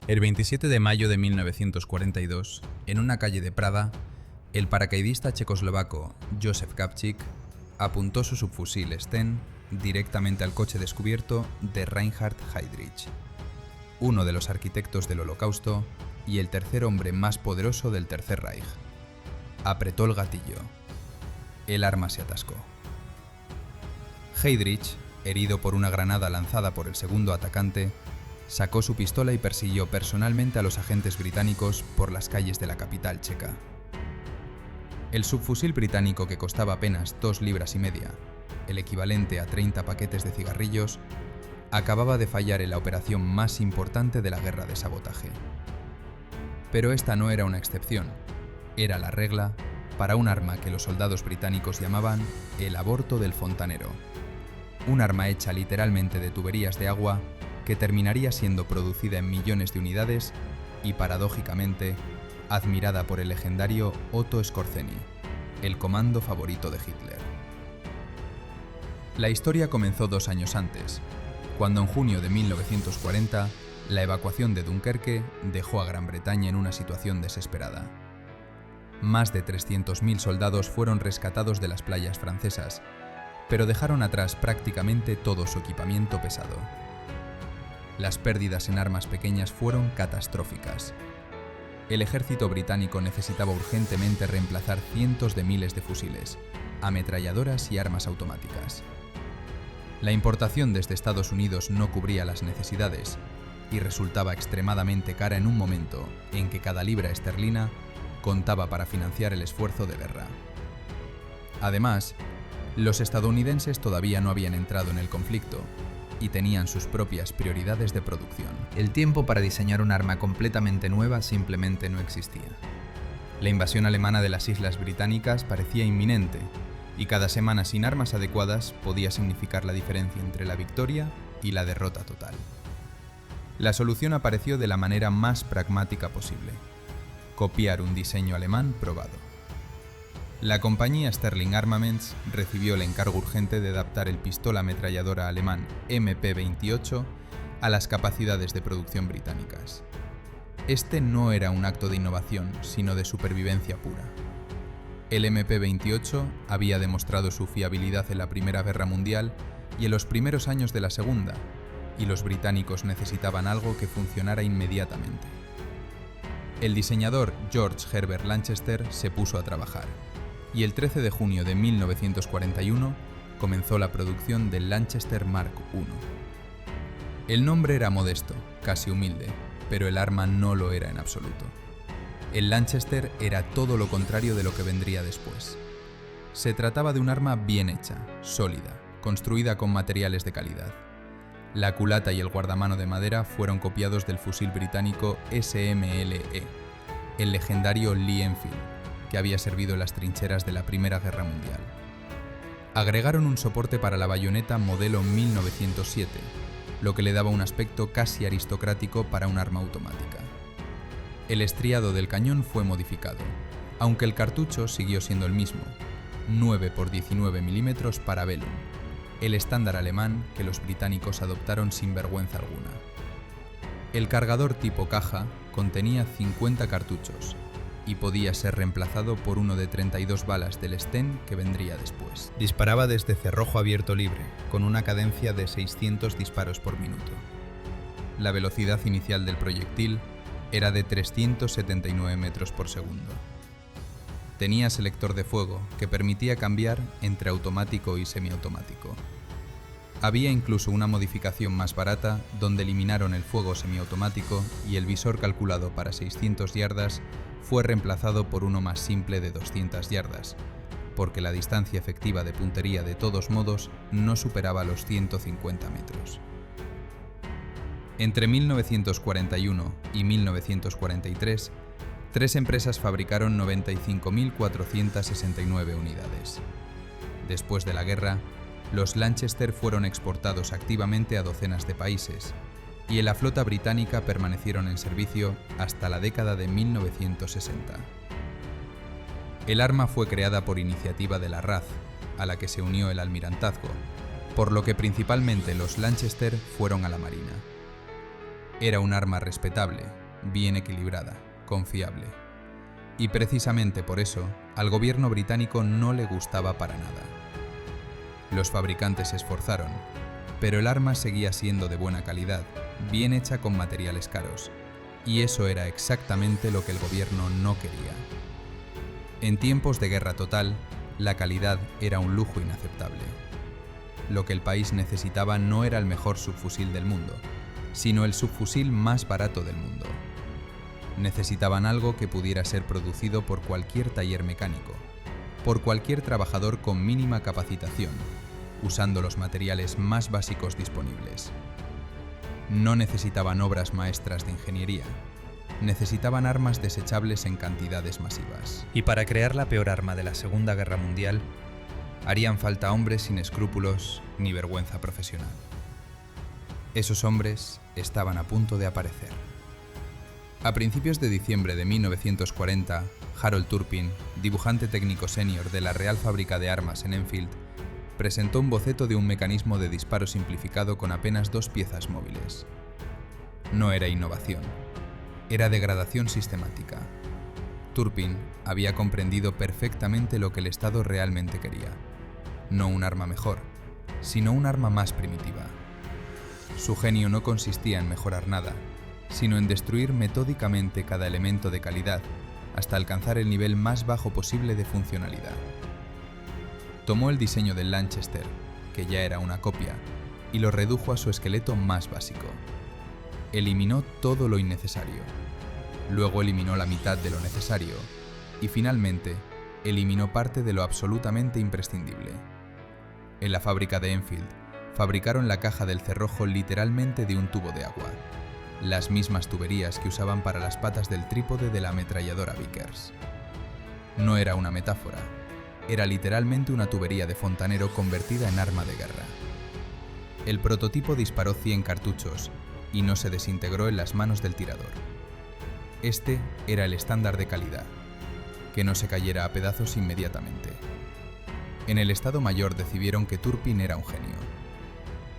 El 27 de mayo de 1942, en una calle de Praga, el paracaidista checoslovaco Józef Gabčík apuntó su subfusil Sten directamente al coche descubierto de Reinhard Heydrich, uno de los arquitectos del Holocausto y el tercer hombre más poderoso del Tercer Reich. Apretó el gatillo. El arma se atascó. Heydrich, herido por una granada lanzada por el segundo atacante, sacó su pistola y persiguió personalmente a los agentes británicos por las calles de la capital checa. El subfusil británico, que costaba apenas 2,5 libras, el equivalente a 30 paquetes de cigarrillos, acababa de fallar en la operación más importante de la guerra de sabotaje. Pero esta no era una excepción, era la regla para un arma que los soldados británicos llamaban el aborto del fontanero, un arma hecha literalmente de tuberías de agua que terminaría siendo producida en millones de unidades y, paradójicamente, admirada por el legendario Otto Skorzeny, el comando favorito de Hitler. La historia comenzó 2 años antes, cuando en junio de 1940 la evacuación de Dunkerque dejó a Gran Bretaña en una situación desesperada. Más de 300.000 soldados fueron rescatados de las playas francesas, pero dejaron atrás prácticamente todo su equipamiento pesado. Las pérdidas en armas pequeñas fueron catastróficas. El ejército británico necesitaba urgentemente reemplazar cientos de miles de fusiles, ametralladoras y armas automáticas. La importación desde Estados Unidos no cubría las necesidades y resultaba extremadamente cara en un momento en que cada libra esterlina contaba para financiar el esfuerzo de guerra. Además, los estadounidenses todavía no habían entrado en el conflicto y tenían sus propias prioridades de producción. El tiempo para diseñar un arma completamente nueva simplemente no existía. La invasión alemana de las Islas Británicas parecía inminente, y cada semana sin armas adecuadas podía significar la diferencia entre la victoria y la derrota total. La solución apareció de la manera más pragmática posible: copiar un diseño alemán probado. La compañía Sterling Armaments recibió el encargo urgente de adaptar el pistola ametralladora alemán MP-28 a las capacidades de producción británicas. Este no era un acto de innovación, sino de supervivencia pura. El MP-28 había demostrado su fiabilidad en la Primera Guerra Mundial y en los primeros años de la Segunda, y los británicos necesitaban algo que funcionara inmediatamente. El diseñador George Herbert Lanchester se puso a trabajar, y el 13 de junio de 1941 comenzó la producción del Lanchester Mark I. El nombre era modesto, casi humilde, pero el arma no lo era en absoluto. El Lanchester era todo lo contrario de lo que vendría después. Se trataba de un arma bien hecha, sólida, construida con materiales de calidad. La culata y el guardamano de madera fueron copiados del fusil británico SMLE, el legendario Lee Enfield, que había servido en las trincheras de la Primera Guerra Mundial. Agregaron un soporte para la bayoneta modelo 1907, lo que le daba un aspecto casi aristocrático para un arma automática. El estriado del cañón fue modificado, aunque el cartucho siguió siendo el mismo, 9 x 19 mm Parabellum, el estándar alemán que los británicos adoptaron sin vergüenza alguna. El cargador tipo caja contenía 50 cartuchos y podía ser reemplazado por uno de 32 balas del Sten que vendría después. Disparaba desde cerrojo abierto libre, con una cadencia de 600 disparos por minuto. La velocidad inicial del proyectil era de 379 metros por segundo. Tenía selector de fuego que permitía cambiar entre automático y semiautomático. Había incluso una modificación más barata donde eliminaron el fuego semiautomático y el visor calculado para 600 yardas fue reemplazado por uno más simple de 200 yardas, porque la distancia efectiva de puntería de todos modos no superaba los 150 metros. Entre 1941 y 1943, 3 empresas fabricaron 95.469 unidades. Después de la guerra, los Lanchester fueron exportados activamente a docenas de países, y en la flota británica permanecieron en servicio hasta la década de 1960. El arma fue creada por iniciativa de la RAF, a la que se unió el almirantazgo, por lo que principalmente los Lanchester fueron a la marina. Era un arma respetable, bien equilibrada, confiable. Y precisamente por eso, al gobierno británico no le gustaba para nada. Los fabricantes se esforzaron, pero el arma seguía siendo de buena calidad, bien hecha con materiales caros, y eso era exactamente lo que el gobierno no quería. En tiempos de guerra total, la calidad era un lujo inaceptable. Lo que el país necesitaba no era el mejor subfusil del mundo, sino el subfusil más barato del mundo. Necesitaban algo que pudiera ser producido por cualquier taller mecánico, por cualquier trabajador con mínima capacitación, usando los materiales más básicos disponibles. No necesitaban obras maestras de ingeniería, necesitaban armas desechables en cantidades masivas. Y para crear la peor arma de la Segunda Guerra Mundial, harían falta hombres sin escrúpulos ni vergüenza profesional. Esos hombres estaban a punto de aparecer. A principios de diciembre de 1940, Harold Turpin, dibujante técnico senior de la Real Fábrica de Armas en Enfield, presentó un boceto de un mecanismo de disparo simplificado con apenas 2 piezas móviles. No era innovación, era degradación sistemática. Turpin había comprendido perfectamente lo que el Estado realmente quería. No un arma mejor, sino un arma más primitiva. Su genio no consistía en mejorar nada, sino en destruir metódicamente cada elemento de calidad hasta alcanzar el nivel más bajo posible de funcionalidad. Tomó el diseño del Lanchester, que ya era una copia, y lo redujo a su esqueleto más básico. Eliminó todo lo innecesario. Luego eliminó la mitad de lo necesario y finalmente eliminó parte de lo absolutamente imprescindible. En la fábrica de Enfield fabricaron la caja del cerrojo literalmente de un tubo de agua, las mismas tuberías que usaban para las patas del trípode de la ametralladora Vickers. No era una metáfora, era literalmente una tubería de fontanero convertida en arma de guerra. El prototipo disparó 100 cartuchos y no se desintegró en las manos del tirador. Este era el estándar de calidad, que no se cayera a pedazos inmediatamente. En el Estado Mayor decidieron que Turpin era un genio.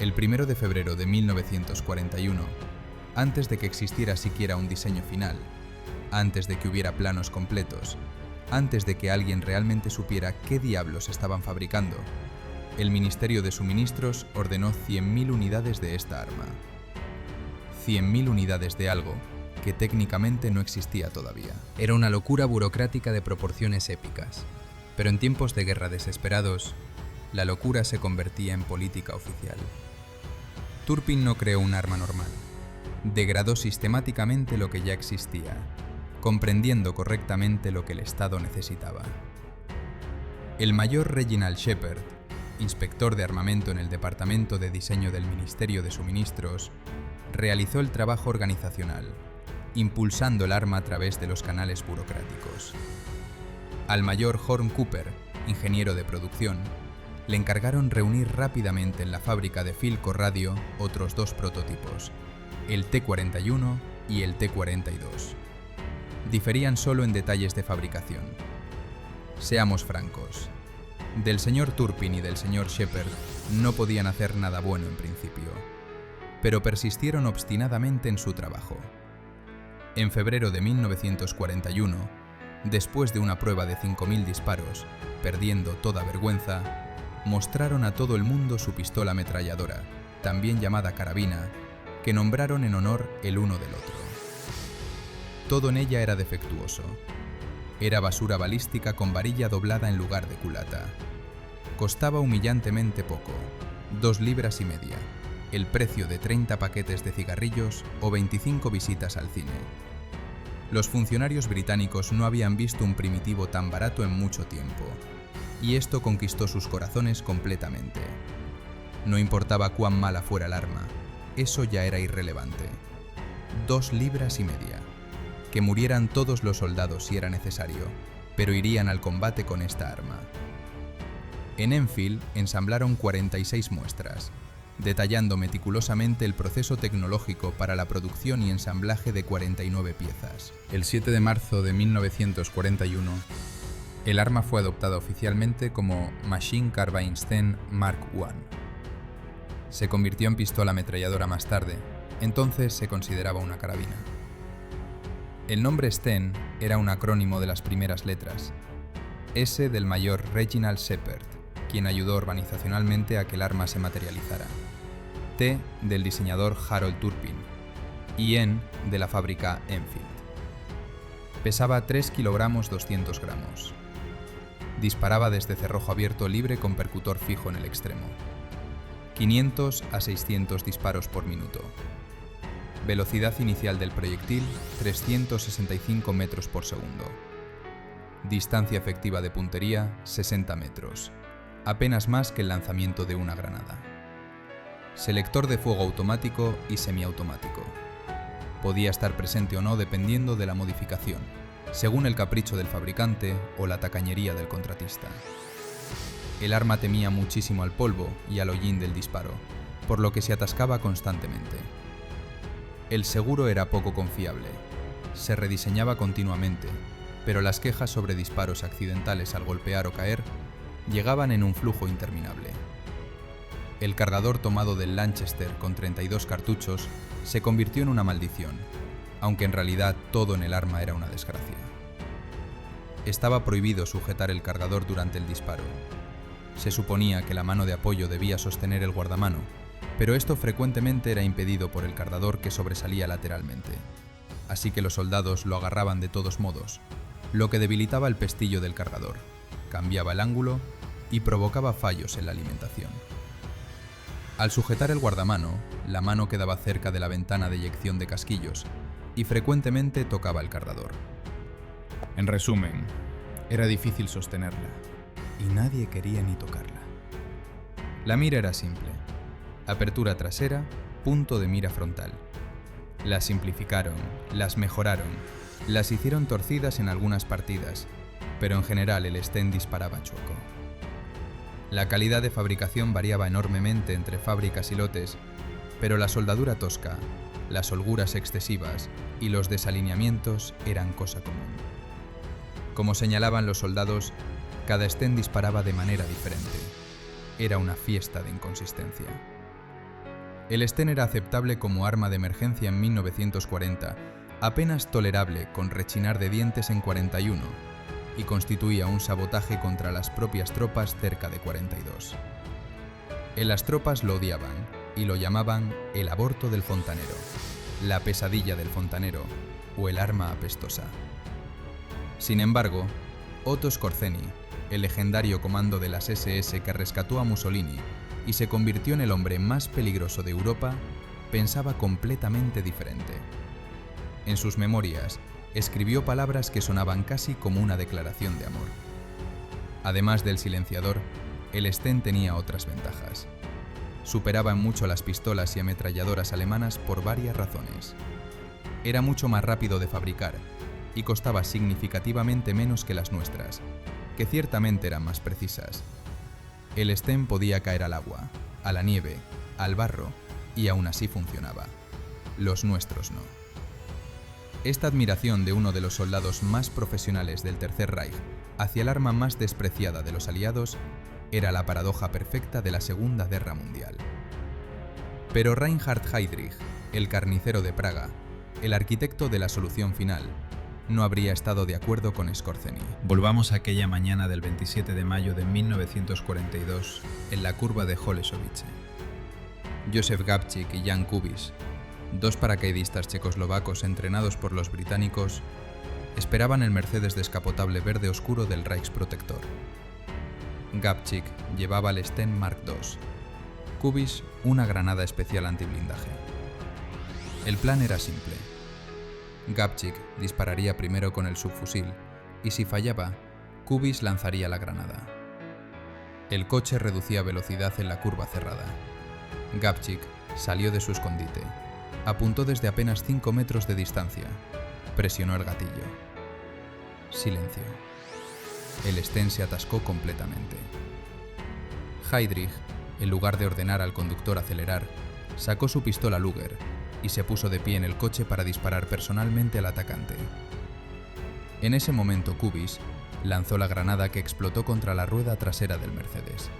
El 1 de febrero de 1941, antes de que existiera siquiera un diseño final, antes de que hubiera planos completos, antes de que alguien realmente supiera qué diablos estaban fabricando, el Ministerio de Suministros ordenó 100.000 unidades de esta arma. 100.000 unidades de algo que técnicamente no existía todavía. Era una locura burocrática de proporciones épicas, pero en tiempos de guerra desesperados, la locura se convertía en política oficial. Turpin no creó un arma normal, degradó sistemáticamente lo que ya existía, comprendiendo correctamente lo que el Estado necesitaba. El mayor Reginald Shepard, inspector de armamento en el Departamento de Diseño del Ministerio de Suministros, realizó el trabajo organizacional, impulsando el arma a través de los canales burocráticos. Al mayor Horn Cooper, ingeniero de producción, le encargaron reunir rápidamente en la fábrica de Philco Radio otros 2 prototipos, el T-41 y el T-42. Diferían solo en detalles de fabricación. Seamos francos, del señor Turpin y del señor Shepard no podían hacer nada bueno en principio, pero persistieron obstinadamente en su trabajo. En febrero de 1941, después de una prueba de 5.000 disparos, perdiendo toda vergüenza, mostraron a todo el mundo su pistola ametralladora, también llamada carabina, que nombraron en honor el uno del otro. Todo en ella era defectuoso. Era basura balística con varilla doblada en lugar de culata. Costaba humillantemente poco, 2,5 libras, el precio de 30 paquetes de cigarrillos o 25 visitas al cine. Los funcionarios británicos no habían visto un primitivo tan barato en mucho tiempo, y esto conquistó sus corazones completamente. No importaba cuán mala fuera el arma, eso ya era irrelevante. 2,5 libras. Que murieran todos los soldados si era necesario, pero irían al combate con esta arma. En Enfield ensamblaron 46 muestras, detallando meticulosamente el proceso tecnológico para la producción y ensamblaje de 49 piezas. El 7 de marzo de 1941, el arma fue adoptada oficialmente como Machine Carbine Sten Mark I. Se convirtió en pistola ametralladora más tarde, entonces se consideraba una carabina. El nombre Sten era un acrónimo de las primeras letras. S del mayor Reginald Shepard, quien ayudó organizacionalmente a que el arma se materializara. T del diseñador Harold Turpin. Y N de la fábrica Enfield. Pesaba 3 kilogramos 200 gramos. Disparaba desde cerrojo abierto libre con percutor fijo en el extremo. 500 a 600 disparos por minuto. Velocidad inicial del proyectil, 365 metros por segundo. Distancia efectiva de puntería, 60 metros. Apenas más que el lanzamiento de una granada. Selector de fuego automático y semiautomático. Podía estar presente o no dependiendo de la modificación, según el capricho del fabricante o la tacañería del contratista. El arma temía muchísimo al polvo y al hollín del disparo, por lo que se atascaba constantemente. El seguro era poco confiable. Se rediseñaba continuamente, pero las quejas sobre disparos accidentales al golpear o caer llegaban en un flujo interminable. El cargador tomado del Lanchester con 32 cartuchos se convirtió en una maldición, aunque en realidad todo en el arma era una desgracia. Estaba prohibido sujetar el cargador durante el disparo. Se suponía que la mano de apoyo debía sostener el guardamano, pero esto frecuentemente era impedido por el cargador que sobresalía lateralmente. Así que los soldados lo agarraban de todos modos, lo que debilitaba el pestillo del cargador, cambiaba el ángulo y provocaba fallos en la alimentación. Al sujetar el guardamano, la mano quedaba cerca de la ventana de eyección de casquillos y frecuentemente tocaba el cargador. En resumen, era difícil sostenerla Y nadie quería ni tocarla. La mira era simple. Apertura trasera, punto de mira frontal. Las simplificaron, las mejoraron, las hicieron torcidas en algunas partidas, pero en general el Sten disparaba chueco. La calidad de fabricación variaba enormemente entre fábricas y lotes, pero la soldadura tosca, las holguras excesivas y los desalineamientos eran cosa común. Como señalaban los soldados, cada Sten disparaba de manera diferente. Era una fiesta de inconsistencia. El Sten era aceptable como arma de emergencia en 1940, apenas tolerable con rechinar de dientes en 41, y constituía un sabotaje contra las propias tropas cerca de 42. En las tropas lo odiaban y lo llamaban el aborto del fontanero, la pesadilla del fontanero o el arma apestosa. Sin embargo, Otto Skorzeny, el legendario comando de las SS que rescató a Mussolini y se convirtió en el hombre más peligroso de Europa, pensaba completamente diferente. En sus memorias, escribió palabras que sonaban casi como una declaración de amor. Además del silenciador, el Sten tenía otras ventajas. Superaba en mucho las pistolas y ametralladoras alemanas por varias razones. Era mucho más rápido de fabricar y costaba significativamente menos que las nuestras, que ciertamente eran más precisas. El Sten podía caer al agua, a la nieve, al barro, y aún así funcionaba. Los nuestros no. Esta admiración de uno de los soldados más profesionales del Tercer Reich hacia el arma más despreciada de los aliados era la paradoja perfecta de la Segunda Guerra Mundial. Pero Reinhard Heydrich, el carnicero de Praga, el arquitecto de la solución final, no habría estado de acuerdo con Skorzeny. Volvamos a aquella mañana del 27 de mayo de 1942 en la curva de Holešovice. Josef Gabčík y Jan Kubiš, dos paracaidistas checoslovacos entrenados por los británicos, esperaban el Mercedes descapotable verde oscuro del Reichsprotector. Gabčík llevaba el Sten Mark II, Kubiš una granada especial antiblindaje. El plan era simple. Gabčík dispararía primero con el subfusil y si fallaba, Kubiš lanzaría la granada. El coche reducía velocidad en la curva cerrada. Gabčík salió de su escondite, apuntó desde apenas 5 metros de distancia, presionó el gatillo. Silencio. El Sten se atascó completamente. Heydrich, en lugar de ordenar al conductor acelerar, sacó su pistola Luger y se puso de pie en el coche para disparar personalmente al atacante. En ese momento Kubiš lanzó la granada que explotó contra la rueda trasera del Mercedes.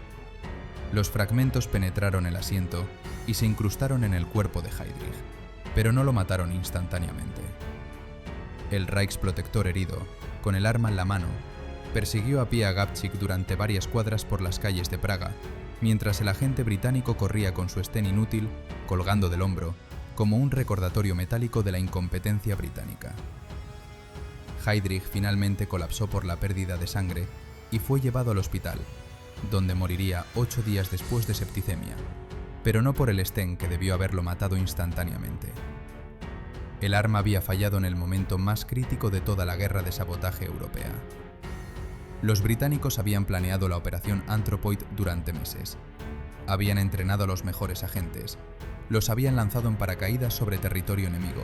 Los fragmentos penetraron el asiento y se incrustaron en el cuerpo de Heydrich, pero no lo mataron instantáneamente. El Reichsprotector herido, con el arma en la mano, persiguió a pie a Gabčík durante varias cuadras por las calles de Praga, mientras el agente británico corría con su Sten inútil, colgando del hombro, como un recordatorio metálico de la incompetencia británica. Heydrich finalmente colapsó por la pérdida de sangre y fue llevado al hospital, donde moriría 8 días después de septicemia, pero no por el Sten que debió haberlo matado instantáneamente. El arma había fallado en el momento más crítico de toda la guerra de sabotaje europea. Los británicos habían planeado la operación Anthropoid durante meses. Habían entrenado a los mejores agentes, los habían lanzado en paracaídas sobre territorio enemigo,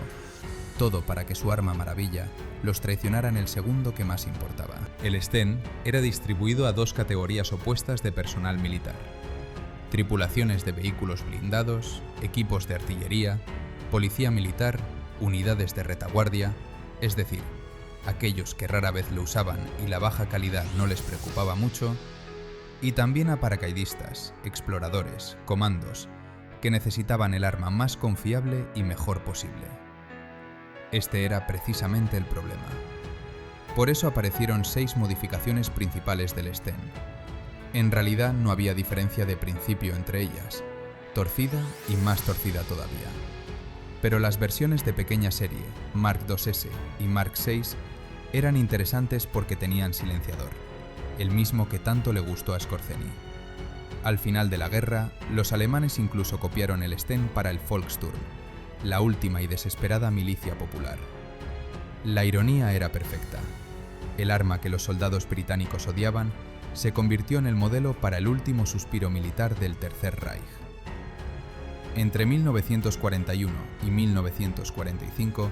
todo para que su arma maravilla los traicionara en el segundo que más importaba. El Sten era distribuido a 2 categorías opuestas de personal militar: tripulaciones de vehículos blindados, equipos de artillería, policía militar, unidades de retaguardia, es decir, aquellos que rara vez lo usaban y la baja calidad no les preocupaba mucho, y también a paracaidistas, exploradores, comandos, que necesitaban el arma más confiable y mejor posible. Este era precisamente el problema. Por eso aparecieron 6 modificaciones principales del Sten. En realidad no había diferencia de principio entre ellas, torcida y más torcida todavía. Pero las versiones de pequeña serie, Mark IIs y Mark VI, eran interesantes porque tenían silenciador, el mismo que tanto le gustó a Skorzeny. Al final de la guerra, los alemanes incluso copiaron el Sten para el Volkssturm, la última y desesperada milicia popular. La ironía era perfecta. El arma que los soldados británicos odiaban se convirtió en el modelo para el último suspiro militar del Tercer Reich. Entre 1941 y 1945,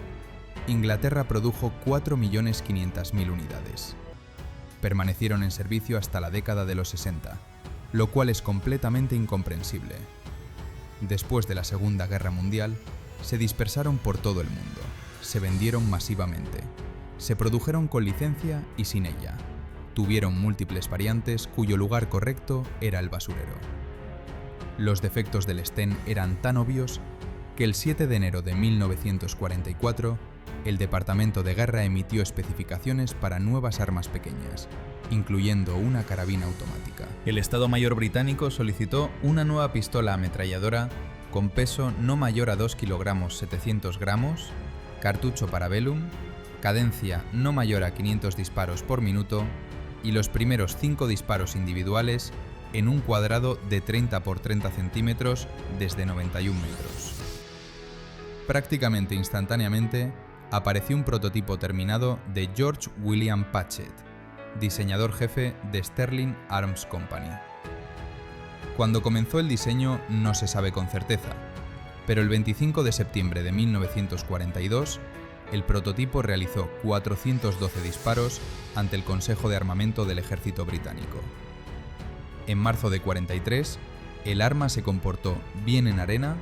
Inglaterra produjo 4.500.000 unidades. Permanecieron en servicio hasta la década de los 60, lo cual es completamente incomprensible. Después de la Segunda Guerra Mundial, se dispersaron por todo el mundo, se vendieron masivamente, se produjeron con licencia y sin ella, tuvieron múltiples variantes cuyo lugar correcto era el basurero. Los defectos del Sten eran tan obvios que el 7 de enero de 1944, el Departamento de Guerra emitió especificaciones para nuevas armas pequeñas, incluyendo una carabina automática. El Estado Mayor británico solicitó una nueva pistola ametralladora con peso no mayor a 2 kg 700 gramos, cartucho Parabellum, cadencia no mayor a 500 disparos por minuto y los primeros 5 disparos individuales en un cuadrado de 30 por 30 centímetros desde 91 metros. Prácticamente instantáneamente, apareció un prototipo terminado de George William Patchett, diseñador jefe de Sterling Arms Company. Cuando comenzó el diseño no se sabe con certeza, pero el 25 de septiembre de 1942, el prototipo realizó 412 disparos ante el Consejo de Armamento del Ejército Británico. En marzo de 43, el arma se comportó bien en arena,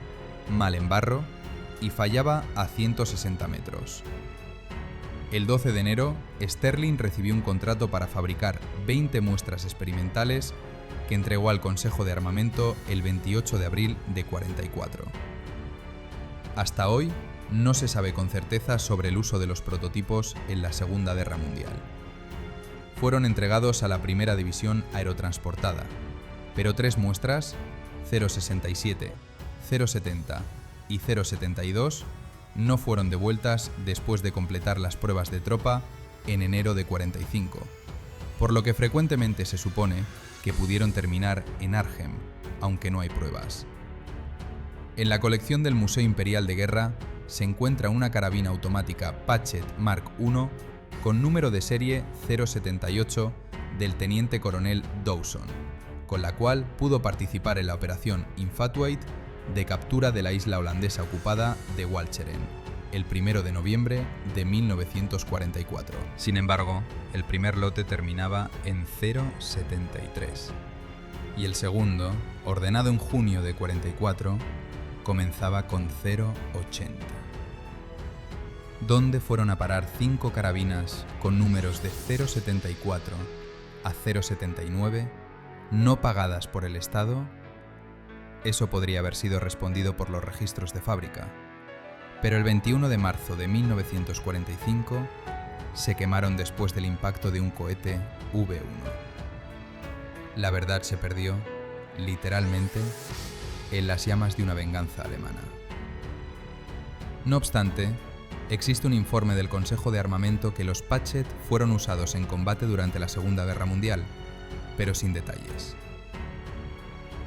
mal en barro y fallaba a 160 metros. El 12 de enero, Sterling recibió un contrato para fabricar 20 muestras experimentales que entregó al Consejo de Armamento el 28 de abril de 44. Hasta hoy, no se sabe con certeza sobre el uso de los prototipos en la Segunda Guerra Mundial. Fueron entregados a la Primera División Aerotransportada, pero 3 muestras, 067, 070 y 072, no fueron devueltas después de completar las pruebas de tropa en enero de 45, por lo que frecuentemente se supone que pudieron terminar en Arnhem, aunque no hay pruebas. En la colección del Museo Imperial de Guerra se encuentra una carabina automática Patchett Mark I con número de serie 078 del teniente coronel Dawson, con la cual pudo participar en la operación Infatuate de captura de la isla holandesa ocupada de Walcheren, el 1 de noviembre de 1944. Sin embargo, el primer lote terminaba en 073 y el segundo, ordenado en junio de 44, comenzaba con 080. ¿Dónde fueron a parar 5 carabinas con números de 074 a 079, no pagadas por el Estado? Eso podría haber sido respondido por los registros de fábrica, pero el 21 de marzo de 1945 se quemaron después del impacto de un cohete V-1. La verdad se perdió, literalmente, en las llamas de una venganza alemana. No obstante, existe un informe del Consejo de Armamento que los Pachet fueron usados en combate durante la Segunda Guerra Mundial, pero sin detalles.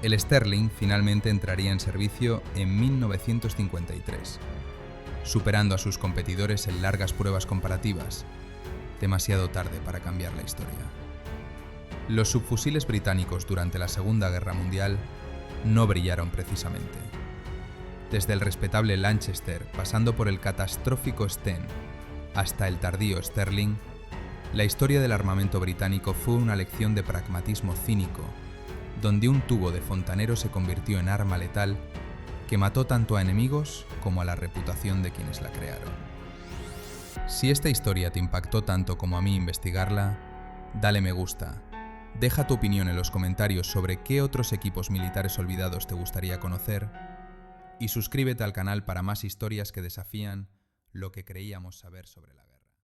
El Sterling finalmente entraría en servicio en 1953, superando a sus competidores en largas pruebas comparativas, demasiado tarde para cambiar la historia. Los subfusiles británicos durante la Segunda Guerra Mundial no brillaron precisamente. Desde el respetable Lanchester, pasando por el catastrófico Sten, hasta el tardío Sterling, la historia del armamento británico fue una lección de pragmatismo cínico, donde un tubo de fontanero se convirtió en arma letal que mató tanto a enemigos como a la reputación de quienes la crearon. Si esta historia te impactó tanto como a mí investigarla, dale me gusta, deja tu opinión en los comentarios sobre qué otros equipos militares olvidados te gustaría conocer y suscríbete al canal para más historias que desafían lo que creíamos saber sobre la guerra.